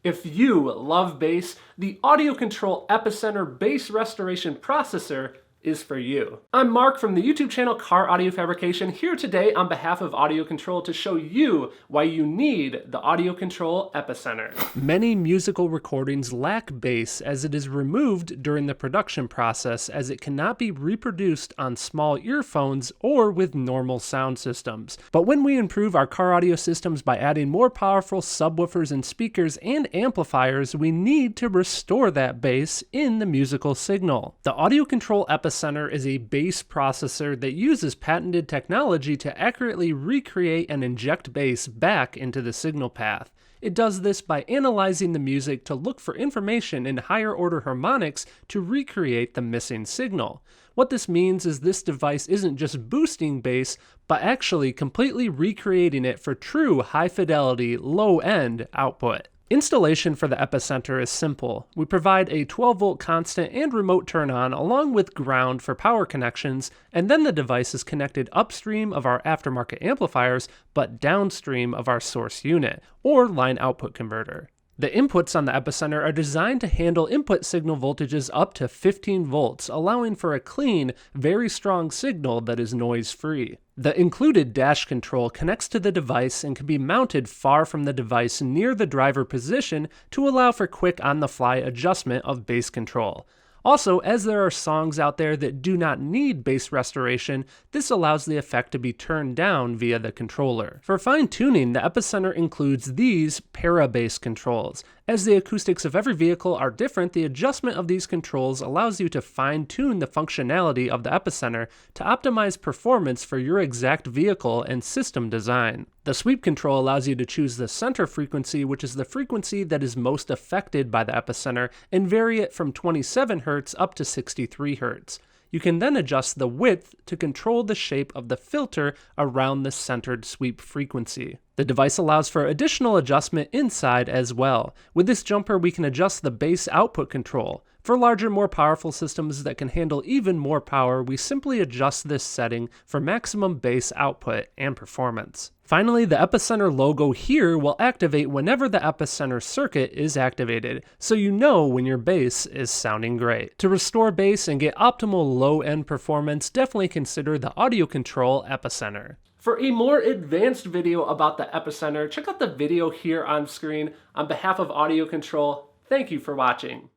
If you love bass, the AudioControl Epicenter Bass Restoration Processor is for you. I'm Mark from the YouTube channel Car Audio Fabrication, here today on behalf of AudioControl to show you why you need the AudioControl Epicenter. Many musical recordings lack bass as it is removed during the production process, as it cannot be reproduced on small earphones or with normal sound systems. But when we improve our car audio systems by adding more powerful subwoofers and speakers and amplifiers, we need to restore that bass in the musical signal. The AudioControl Epicenter is a bass processor that uses patented technology to accurately recreate and inject bass back into the signal path. It does this by analyzing the music to look for information in higher order harmonics to recreate the missing signal. What this means is this device isn't just boosting bass, but actually completely recreating it for true high fidelity, low end output. Installation for the Epicenter is simple. We provide a 12-volt constant and remote turn-on along with ground for power connections, and then the device is connected upstream of our aftermarket amplifiers, but downstream of our source unit, or line output converter. The inputs on the Epicenter are designed to handle input signal voltages up to 15 volts, allowing for a clean, very strong signal that is noise-free. The included dash control connects to the device and can be mounted far from the device near the driver position to allow for quick on-the-fly adjustment of bass control. Also, as there are songs out there that do not need bass restoration, this allows the effect to be turned down via the controller. For fine-tuning, the Epicenter includes these para-bass controls. As the acoustics of every vehicle are different, the adjustment of these controls allows you to fine-tune the functionality of the Epicenter to optimize performance for your exact vehicle and system design. The sweep control allows you to choose the center frequency, which is the frequency that is most affected by the Epicenter, and vary it from 27 Hz up to 63 Hz. You can then adjust the width to control the shape of the filter around the centered sweep frequency. The device allows for additional adjustment inside as well. With this jumper, we can adjust the bass output control. For larger, more powerful systems that can handle even more power, we simply adjust this setting for maximum bass output and performance. Finally, the Epicenter logo here will activate whenever the Epicenter circuit is activated, so you know when your bass is sounding great. To restore bass and get optimal low-end performance, definitely consider the AudioControl Epicenter. For a more advanced video about the Epicenter, check out the video here on screen. On behalf of AudioControl, thank you for watching.